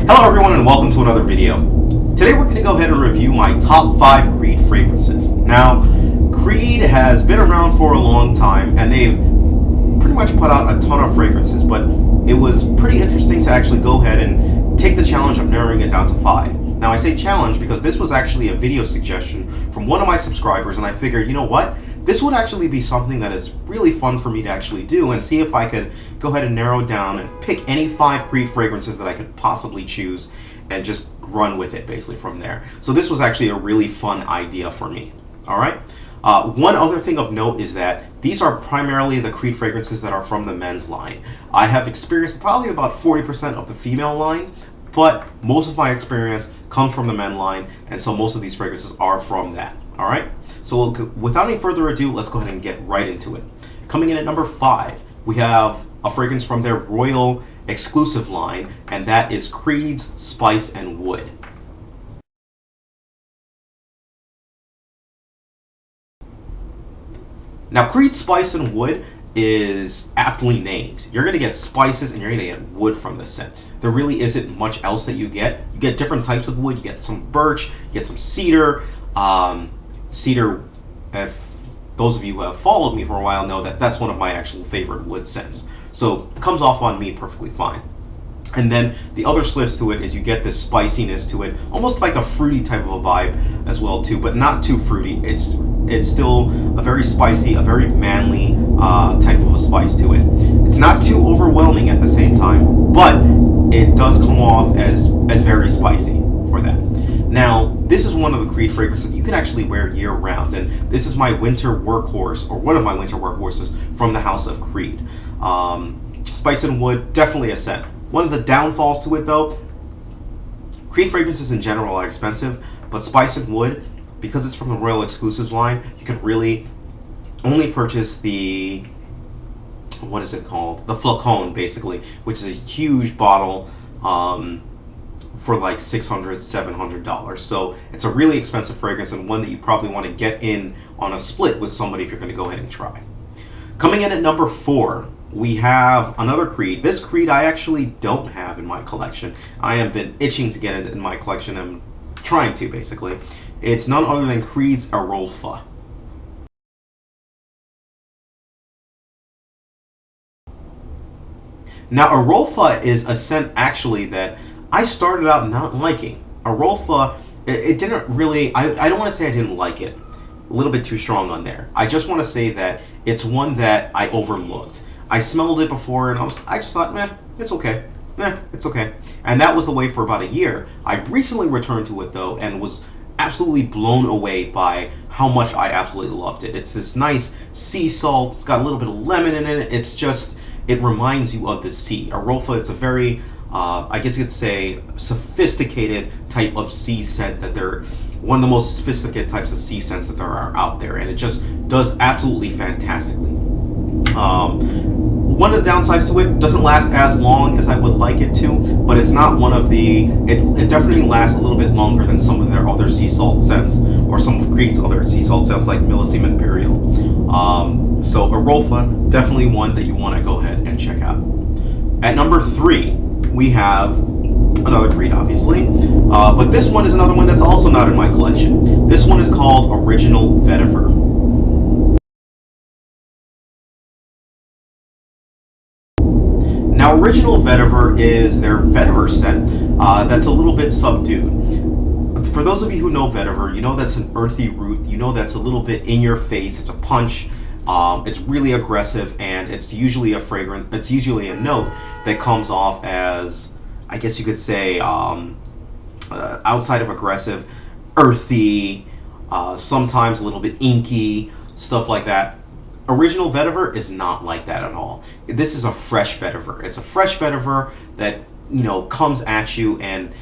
Hello everyone and welcome to another video. Today we're going to go ahead and review my top 5 Creed fragrances. Now, Creed has been around for a long time and they've pretty much put out a ton of fragrances, but it was pretty interesting to actually go ahead and take the challenge of narrowing it down to 5. Now I say challenge because this was actually a video suggestion from one of my subscribers, and I figured, you know what? This would actually be something that is really fun for me to actually do and see if I could go ahead and narrow down and pick any 5 Creed fragrances that I could possibly choose and just run with it basically from there. So this was actually a really fun idea for me. Alright? One other thing of note is that these are primarily the Creed fragrances that are from the men's line. I have experienced probably about 40% of the female line, but most of my experience comes from the men line, and so most of these fragrances are from that. Alright? So without any further ado, let's go ahead and get right into it. Coming in at number 5, we have a fragrance from their Royal exclusive line, and that is Creed's Spice and Wood. Now, Creed's Spice and Wood is aptly named. You're going to get spices and you're going to get wood from this scent. There really isn't much else that you get. You get different types of wood. You get some birch, you get some cedar. Cedar, if those of you who have followed me for a while know that that's one of my actual favorite wood scents. So it comes off on me perfectly fine. And then the other slips to it is you get this spiciness to it, almost like a fruity type of a vibe as well too, but not too fruity. It's still a very spicy, a very manly type of a spice to it. It's not too overwhelming at the same time, but it does come off as very spicy for that. Now, this is one of the Creed fragrances that you can actually wear year-round, and this is my winter workhorse, or one of my winter workhorses from the House of Creed. Spice and Wood, definitely a scent. One of the downfalls to it, though, Creed fragrances in general are expensive, but Spice and Wood, because it's from the Royal Exclusives line, you can really only purchase the, what is it called? The flacon, basically, which is a huge bottle, for like $600, $700. So it's a really expensive fragrance and one that you probably want to get in on a split with somebody if you're going to go ahead and try. Coming in at number 4, we have another Creed. This Creed I actually don't have in my collection. I have been itching to get it in my collection. I'm trying to, basically. It's none other than Creed's Arolfa. Now, Arolfa is a scent actually that I started out not liking. Arolfa, it didn't really, I don't want to say I didn't like it. A little bit too strong on there. I just want to say that it's one that I overlooked. I smelled it before and I just thought, meh, it's okay. It's okay. And that was the way for about a year. I recently returned to it though and was absolutely blown away by how much I absolutely loved it. It's this nice sea salt. It's got a little bit of lemon in it. It's just, it reminds you of the sea. Arolfa, it's a very, I guess you could say, sophisticated type of sea scent that they're one of the most sophisticated types of sea scents that there are out there, and it just does absolutely fantastically. One of the downsides to it, doesn't last as long as I would like it to, but it's not one of the, it definitely lasts a little bit longer than some of their other sea salt scents, or some of Creed's other sea salt scents like Millesime Imperial. So Arolfa, definitely one that you want to go ahead and check out. At number 3, we have another Creed, obviously, but this one is another one that's also not in my collection. This one is called Original Vetiver. Now, Original Vetiver is their vetiver scent that's a little bit subdued. For those of you who know vetiver, you know that's an earthy root, you know that's a little bit in your face, it's a punch. It's really aggressive, and it's usually a fragrance. It's usually a note that comes off as, I guess you could say, outside of aggressive, earthy, sometimes a little bit inky, stuff like that. Original Vetiver is not like that at all. This is a fresh vetiver. It's a fresh vetiver that, you know, comes at you and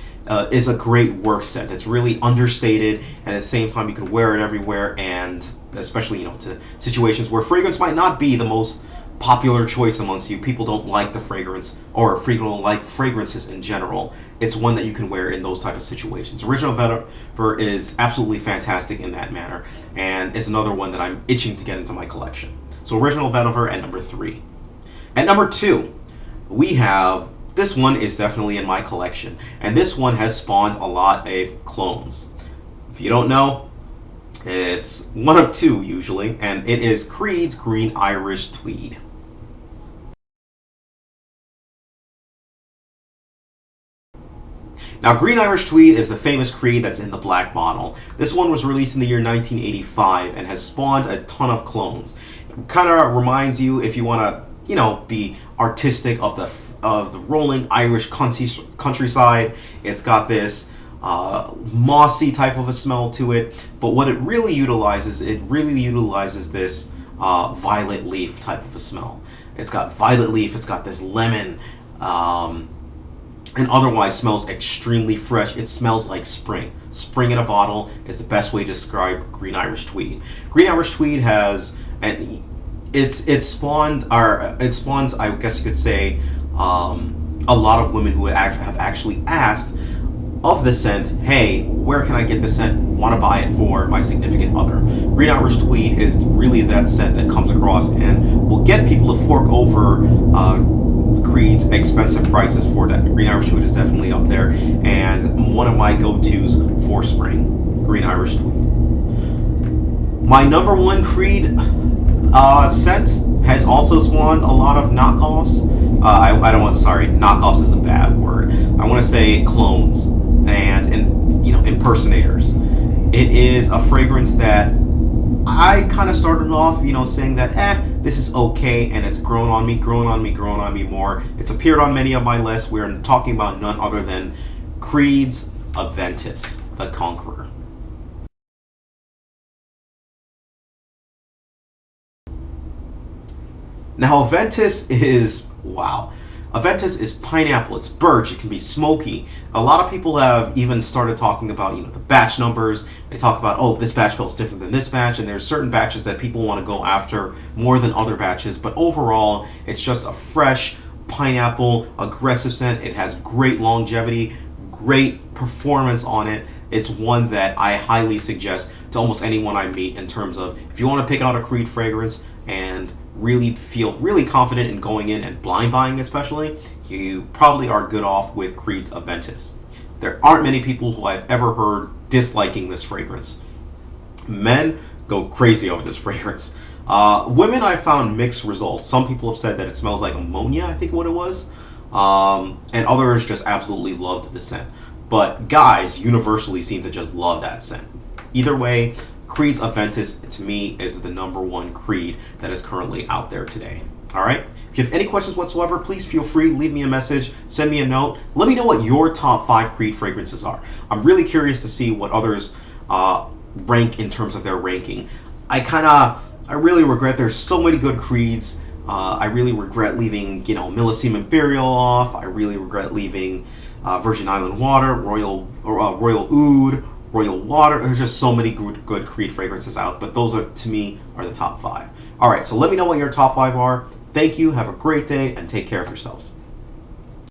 is a great work scent. It's really understated, and at the same time you can wear it everywhere, and especially, you know, to situations where fragrance might not be the most popular choice amongst you. People don't like the fragrance, or frequently don't like fragrances in general. It's one that you can wear in those type of situations. Original Vetiver is absolutely fantastic in that manner, and it's another one that I'm itching to get into my collection. So Original Vetiver at number 3. At number 2, we have this one is definitely in my collection, and this one has spawned a lot of clones. If you don't know, it's one of two usually, and it is Creed's Green Irish Tweed. Now, Green Irish Tweed is the famous Creed that's in the black model. This one was released in the year 1985 and has spawned a ton of clones. It kind of reminds you, if you want to, be artistic, of the rolling Irish countryside. It's got this mossy type of a smell to it, but what it really utilizes this violet leaf type of a smell. It's got violet leaf. It's got this lemon. And otherwise smells extremely fresh. It smells like spring. Spring in a bottle is the best way to describe Green Irish Tweed. Green Irish Tweed has, and it spawns, I guess you could say, a lot of women who have actually asked of the scent, hey, where can I get this scent? Want to buy it for my significant other. Green Irish Tweed is really that scent that comes across and will get people to fork over Creed's expensive prices for that. Green Irish Tweed is definitely up there, and one of my go-tos for spring. Green Irish Tweed. My number one Creed scent has also spawned a lot of knockoffs. Knockoffs is a bad word. I want to say clones and impersonators. It is a fragrance that I kind of started off, saying that, this is okay, and it's grown on me more. It's appeared on many of my lists. We're talking about none other than Creed's Aventus, the Conqueror. Now, Aventus is, wow. Aventus is pineapple, it's birch, it can be smoky. A lot of people have even started talking about, the batch numbers. They talk about, this batch smells different than this batch, and there's certain batches that people want to go after more than other batches, but overall, it's just a fresh pineapple, aggressive scent. It has great longevity, great performance on it. It's one that I highly suggest to almost anyone I meet in terms of, if you want to pick out a Creed fragrance and really feel really confident in going in and blind buying especially, you probably are good off with Creed's Aventus. There aren't many people who I've ever heard disliking this fragrance. Men go crazy over this fragrance. Women, I found mixed results. Some people have said that it smells like ammonia, I think what it was. And others just absolutely loved the scent. But guys universally seem to just love that scent. Either way, Creed's Aventus, to me, is the number one Creed that is currently out there today. All right? If you have any questions whatsoever, please feel free, leave me a message, send me a note. Let me know what your top 5 Creed fragrances are. I'm really curious to see what others rank in terms of their ranking. I really regret there's so many good Creeds. I really regret leaving, Millesime Imperial off. I really regret leaving Virgin Island Water, Royal Oud, Royal Water. There's just so many good Creed fragrances out, but those are, to me, are the top 5. All right, so let me know what your top 5 are. Thank you, have a great day, and take care of yourselves.